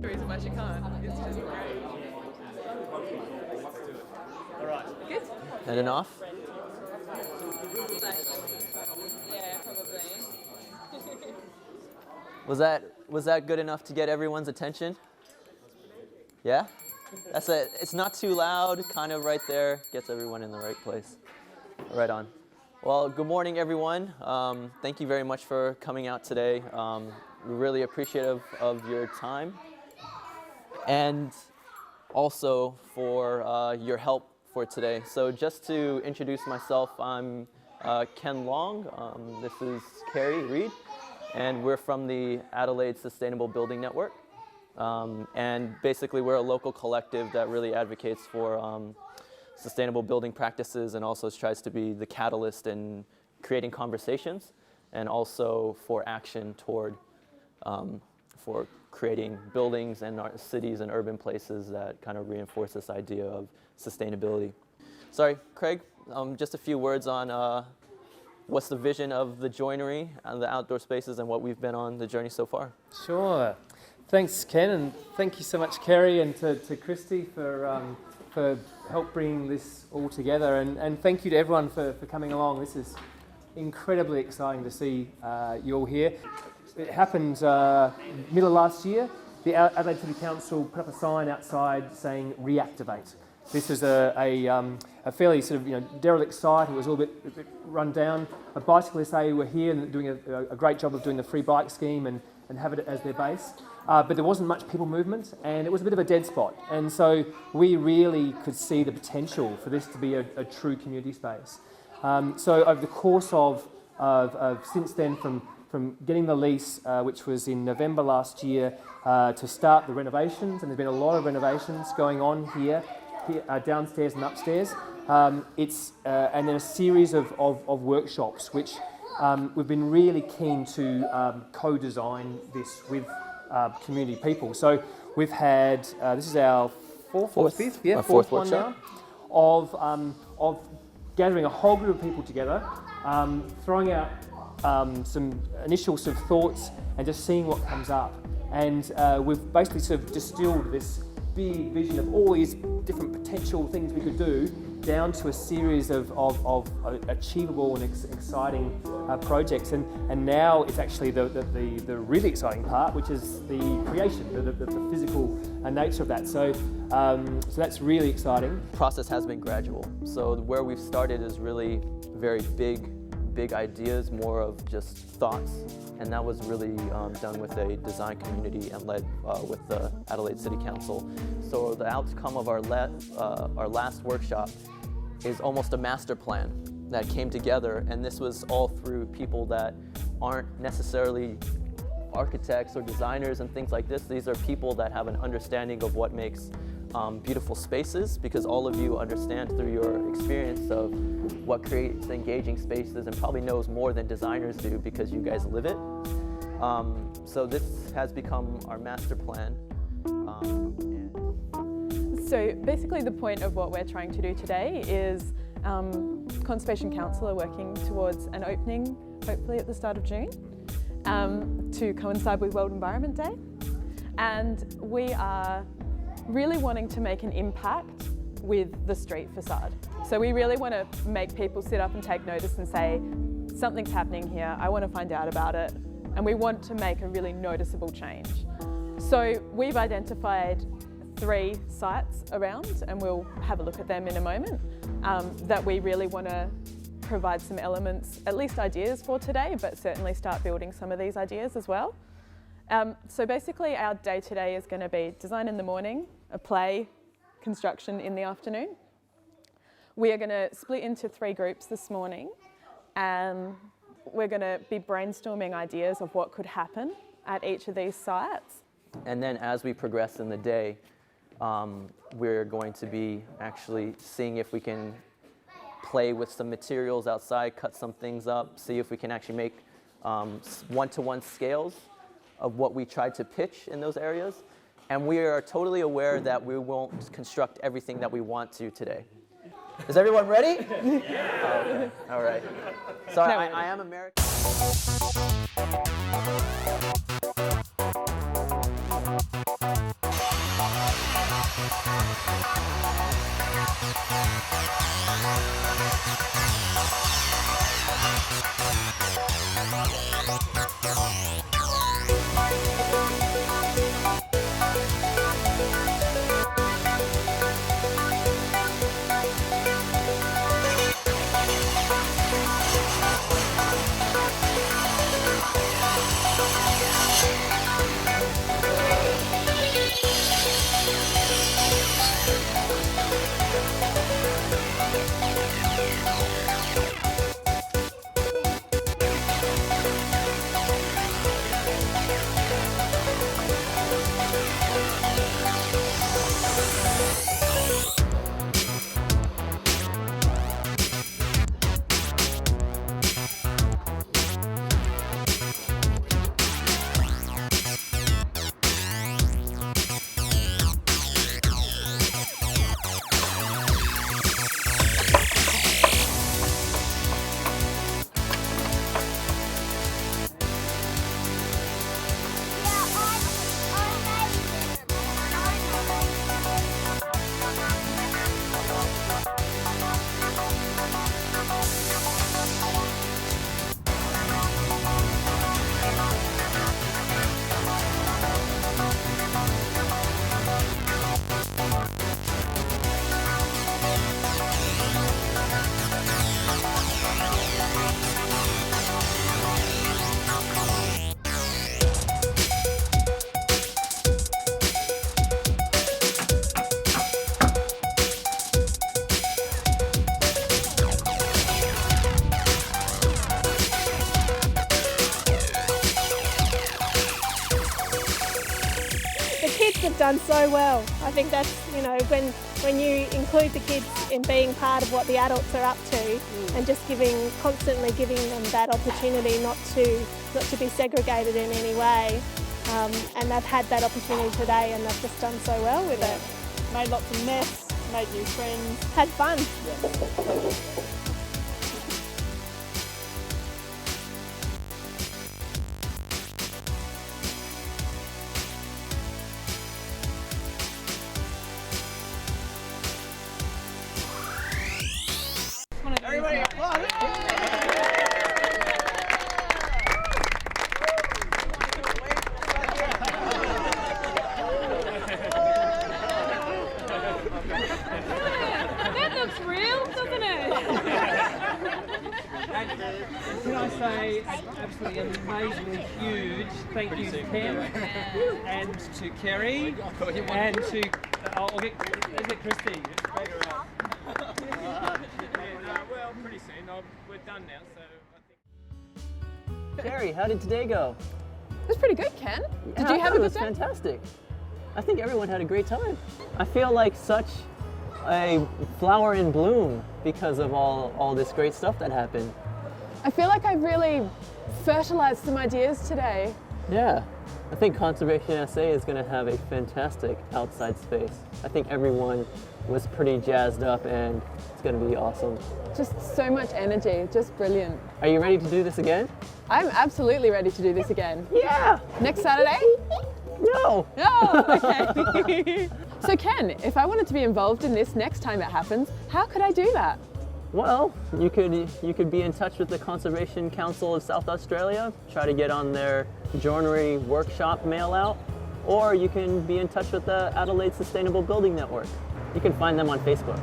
The reason why she can't is just great. All right. Good? And then off. Yeah, probably. Was that good enough to get everyone's attention? Yeah? That's it. It's not too loud, kind of right there, gets everyone in the right place. Right on. Well, good morning, everyone. Thank you very much for coming out today. We're really appreciative of your time and also for your help for today. So just to introduce myself, I'm Ken Long. This is Carrie Reed, and we're from the Adelaide Sustainable Building Network. And basically we're a local collective that really advocates for sustainable building practices and also tries to be the catalyst in creating conversations and also for action toward for creating buildings and our cities and urban places that kind of reinforce this idea of sustainability. Sorry, Craig, just a few words on what's the vision of the Joinery and the outdoor spaces and what we've been on the journey so far. Sure. Thanks, Ken, and thank you so much, Kerry, and to Christy for help bringing this all together. And thank you to everyone for coming along. This is incredibly exciting to see you all here. It happened middle of last year. The Adelaide City Council put up a sign outside saying reactivate. This was a fairly sort of derelict site. It was a little bit run down. Bicyclists were here and doing a great job of doing the free bike scheme and have it as their base. But there wasn't much people movement and it was a bit of a dead spot. And so we really could see the potential for this to be a true community space. So over the course of since then, from getting the lease, which was in November last year, to start the renovations, and there's been a lot of renovations going on here downstairs and upstairs. And then a series of workshops, which we've been really keen to co-design this with community people. So we've had, this is our fourth workshop one now, of gathering a whole group of people together, throwing out some initial sort of thoughts and just seeing what comes up. And we've basically sort of distilled this big vision of all these different potential things we could do down to a series of achievable and exciting projects. And now it's actually the really exciting part, which is the creation, the physical nature of that. So that's really exciting. The process has been gradual. So where we've started is really very big ideas, more of just thoughts. And that was really done with a design community and led with the Adelaide City Council. So the outcome of our last workshop is almost a master plan that came together, and this was all through people that aren't necessarily architects or designers and things like this. These are people that have an understanding of what makes beautiful spaces, because all of you understand through your experience of what creates engaging spaces and probably knows more than designers do because you guys live it. So this has become our master plan. So basically the point of what we're trying to do today is Conservation Council are working towards an opening, hopefully at the start of June, to coincide with World Environment Day. And we are really wanting to make an impact with the street facade. So we really want to make people sit up and take notice and say, something's happening here, I want to find out about it, and we want to make a really noticeable change. So we've identified 3 sites around, and we'll have a look at them in a moment, that we really want to provide some elements, at least ideas for today, but certainly start building some of these ideas as well. So basically our day today is going to be design in the morning, a play, construction in the afternoon. We are going to split into 3 groups this morning, and we're going to be brainstorming ideas of what could happen at each of these sites. And then as we progress in the day, we're going to be actually seeing if we can play with some materials outside, cut some things up, see if we can actually make one-to-one scales of what we tried to pitch in those areas. And we are totally aware that we won't construct everything that we want to today. Is everyone ready? Yeah. Okay. All right. So I am American. Have done so well. I think that's, you know, when you include the kids in being part of what the adults are up to and just constantly giving them that opportunity not to be segregated in any way. And they've had that opportunity today and they've just done so well with it. Made lots of mess, made new friends. Had fun. Everybody applaud it! That looks real, doesn't it? And can I say absolutely amazingly huge thank you to Ken and to Kerry and to I'll get Christy. Well, pretty soon. We're done now, so I think. Kerry, how did today go? It was pretty good, Ken. Did you have a It good was day? fantastic. I think everyone had a great time. I feel like such a flower in bloom because of all this great stuff that happened. I feel like I've really fertilized some ideas today. Yeah, I think Conservation SA is going to have a fantastic outside space. I think everyone was pretty jazzed up and it's going to be awesome. Just so much energy, just brilliant. Are you ready to do this again? I'm absolutely ready to do this again. Yeah! Next Saturday? No! Oh, okay. So Ken, if I wanted to be involved in this next time it happens, how could I do that? Well, you could be in touch with the Conservation Council of South Australia, try to get on their Joinery workshop mail out, or you can be in touch with the Adelaide Sustainable Building Network. You can find them on Facebook.